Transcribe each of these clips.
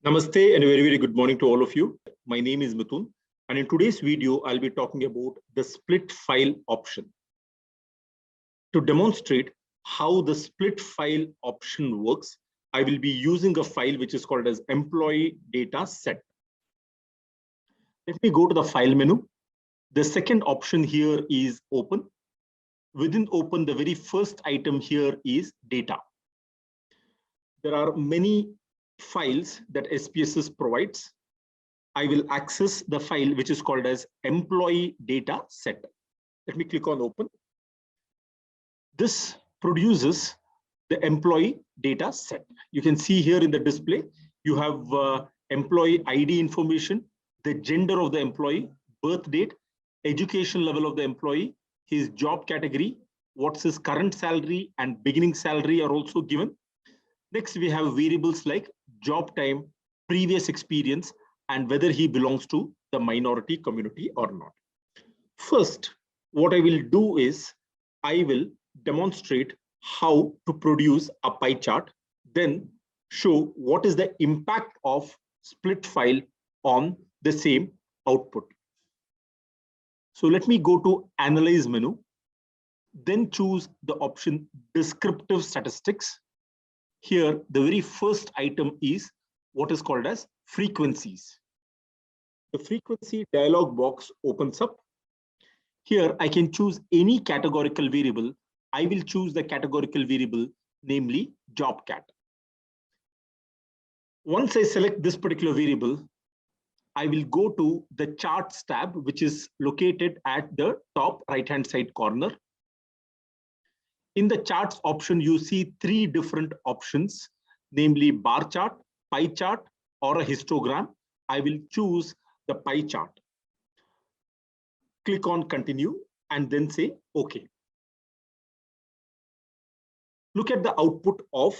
Namaste and a very good morning to all of you. My name is Mithun, and in today's video, I'll be talking about the split file option. To demonstrate how the split file option works, I will be using a file which is called as employee data set. Let me go to the file menu. The second option here is open. Within open, the very first item here is data. There are many files that SPSS provides. I will access the file which is called as employee data set. Let me click on open. This produces the employee data set. You can see here in the display, you have employee ID information, the gender of the employee, birth date, education level of the employee, his job category, what's his current salary and beginning salary are also given. Next, we have variables like job time, previous experience, and whether he belongs to the minority community or not. First, what I will do is I will demonstrate how to produce a pie chart, then show what is the impact of split file on the same output. So let me go to Analyze menu, then choose the option Descriptive Statistics. Here, the very first item is what is called as frequencies. The frequency dialog box opens up. Here, I can choose any categorical variable. I will choose the categorical variable, namely job cat. Once I select this particular variable, I will go to the charts tab, which is located at the top right-hand side corner. In the charts option, you see three different options, namely bar chart, pie chart, or a histogram. I will choose the pie chart. Click on continue and then say OK. Look at the output of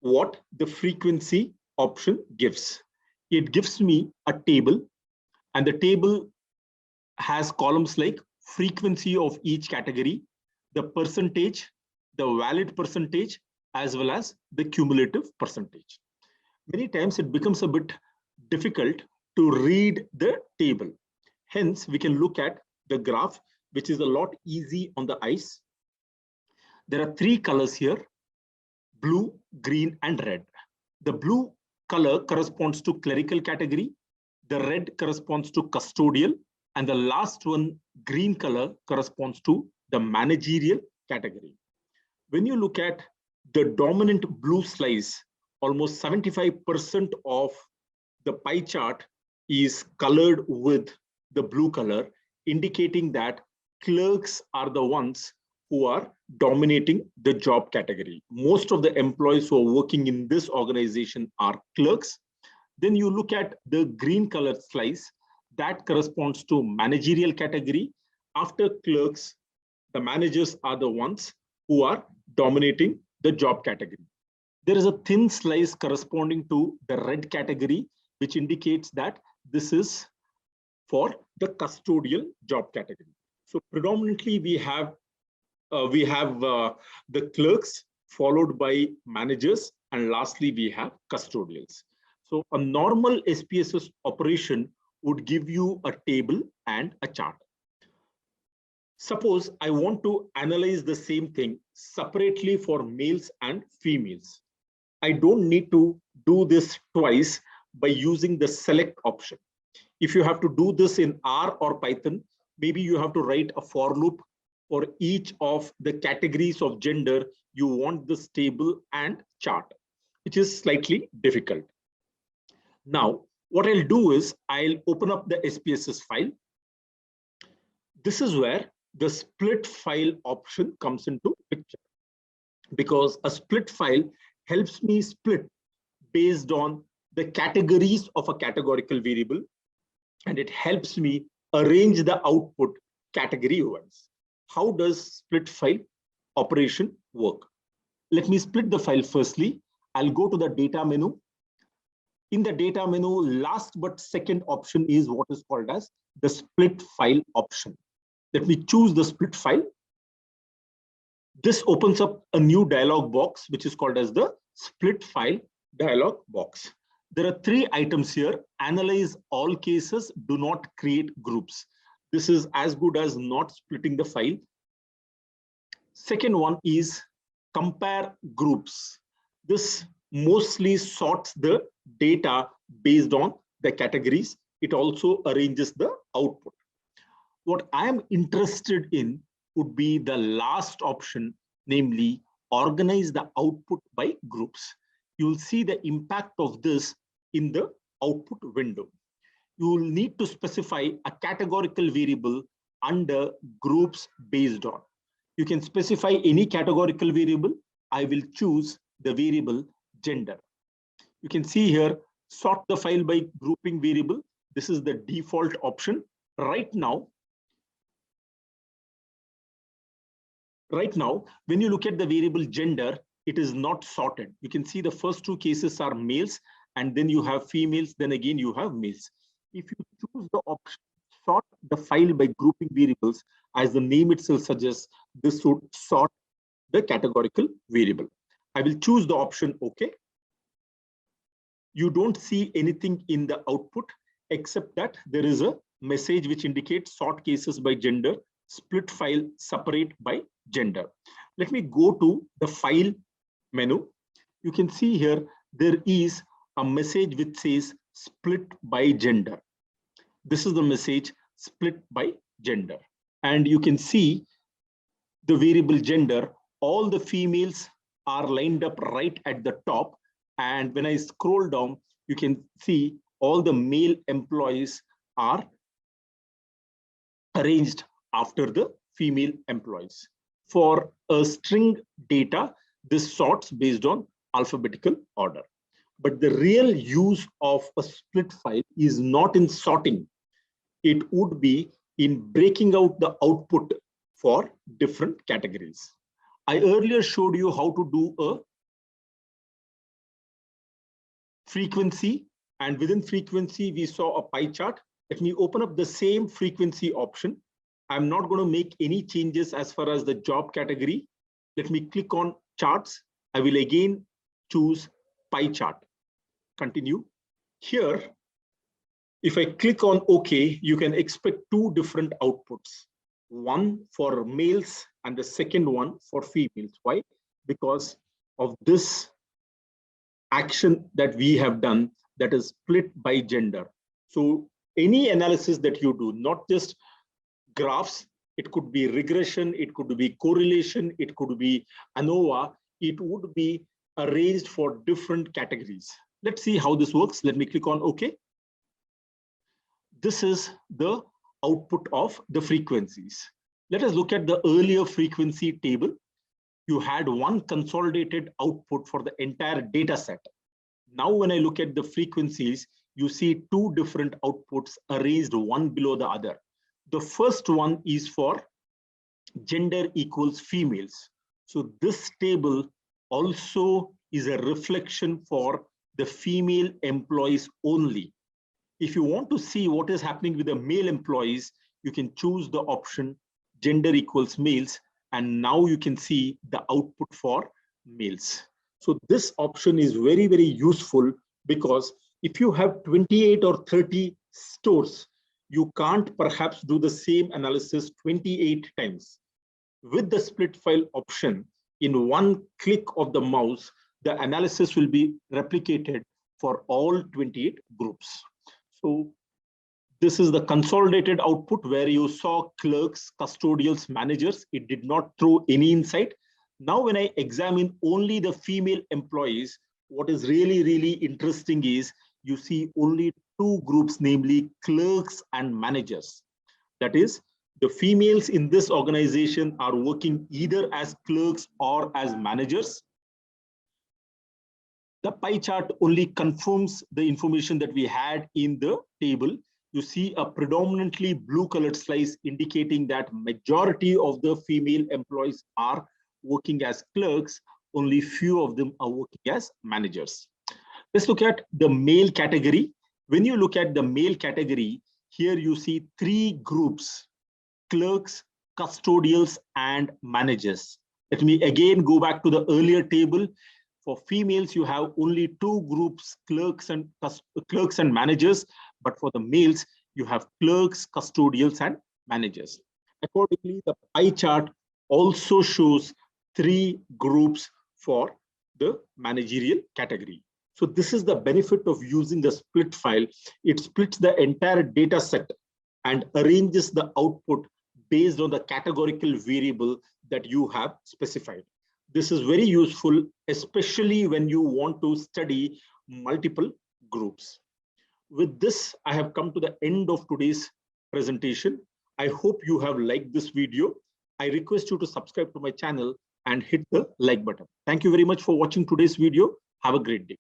what the frequency option gives. It gives me a table, and the table has columns like frequency of each category, the percentage, the valid percentage, as well as the cumulative percentage. Many times it becomes a bit difficult to read the table. Hence, we can look at the graph, which is a lot easy on the eyes. There are three colors here: blue, green, and red. The blue color corresponds to clerical category, the red corresponds to custodial, and the last one, green color, corresponds to the managerial category. When you look at the dominant blue slice, almost 75% of the pie chart is colored with the blue color, indicating that clerks are the ones who are dominating the job category. Most of the employees who are working in this organization are clerks. Then you look at the green colored slice, that corresponds to managerial category. After clerks, the managers are the ones who are dominating the job category. There is a thin slice corresponding to the red category, which indicates that this is for the custodial job category. So predominantly we have the clerks, followed by managers, and lastly we have custodials. So a normal SPSS operation would give you a table and a chart. Suppose I want to analyze the same thing separately for males and females. I don't need to do this twice by using the select option. If you have to do this in R or Python, maybe you have to write a for loop for each of the categories of gender you want this table and chart, which is slightly difficult. Now, what I'll do is I'll open up the SPSS file. This is where the split file option comes into picture, because a split file helps me split based on the categories of a categorical variable, and it helps me arrange the output category-wise. How does split file operation work? Let me split the file firstly. I'll go to the data menu. In the data menu, last but second option is what is called as the split file option. Let me choose the split file. This opens up a new dialog box, which is called as the split file dialog box. There are three items here. Analyze all cases, do not create groups. This is as good as not splitting the file. Second one is compare groups. This mostly sorts the data based on the categories. It also arranges the output. What I am interested in would be the last option, namely organize the output by groups. You will see the impact of this in the output window. You will need to specify a categorical variable under groups based on. You can specify any categorical variable. I will choose the variable gender. You can see here, sort the file by grouping variable. This is the default option. Right now, when you look at the variable gender, it is not sorted. You can see the first two cases are males, and then you have females, then again you have males. If you choose the option, sort the file by grouping variables, as the name itself suggests, this would sort the categorical variable. I will choose the option OK. You don't see anything in the output except that there is a message which indicates sort cases by gender, split file separate by gender. Let me go to the file menu. You can see here there is a message which says split by gender. This is the message split by gender. And you can see the variable gender, all the females are lined up right at the top. And when I scroll down, you can see all the male employees are arranged after the female employees. For a string data, this sorts based on alphabetical order. But the real use of a split file is not in sorting. It would be in breaking out the output for different categories. I earlier showed you how to do a frequency, and within frequency, we saw a pie chart. Let me open up the same frequency option. I'm not going to make any changes as far as the job category. Let me click on charts. I will again choose pie chart. Continue. Here, if I click on OK, you can expect two different outputs. One for males and the second one for females. Why? Because of this action that we have done, that is split by gender. So any analysis that you do, not just graphs, it could be regression, it could be correlation, it could be ANOVA, it would be arranged for different categories. Let's see how this works. Let me click on OK. This is the output of the frequencies. Let us look at the earlier frequency table. You had one consolidated output for the entire data set. Now, when I look at the frequencies, you see two different outputs arranged one below the other. The first one is for gender equals females. So this table also is a reflection for the female employees only. If you want to see what is happening with the male employees, you can choose the option gender equals males, and now you can see the output for males. So this option is very, very useful, because if you have 28 or 30 stores, you can't perhaps do the same analysis 28 times. With the split file option, in one click of the mouse, the analysis will be replicated for all 28 groups. So this is the consolidated output where you saw clerks, custodials, managers. It did not throw any insight. Now, when I examine only the female employees, what is really, really interesting is you see only two groups, namely clerks and managers. That is, the females in this organization are working either as clerks or as managers. The pie chart only confirms the information that we had in the table. You see a predominantly blue colored slice indicating that majority of the female employees are working as clerks, only few of them are working as managers. Let's look at the male category. When you look at the male category, here you see three groups: clerks, custodials, and managers. Let me again go back to the earlier table. For females, you have only 2 groups, clerks and managers. But for the males, you have clerks, custodials, and managers. Accordingly, the pie chart also shows 3 groups for the managerial category. So this is the benefit of using the split file. It splits the entire data set and arranges the output based on the categorical variable that you have specified. This is very useful, especially when you want to study multiple groups. With this, I have come to the end of today's presentation. I hope you have liked this video. I request you to subscribe to my channel and hit the like button. Thank you very much for watching today's video. Have a great day.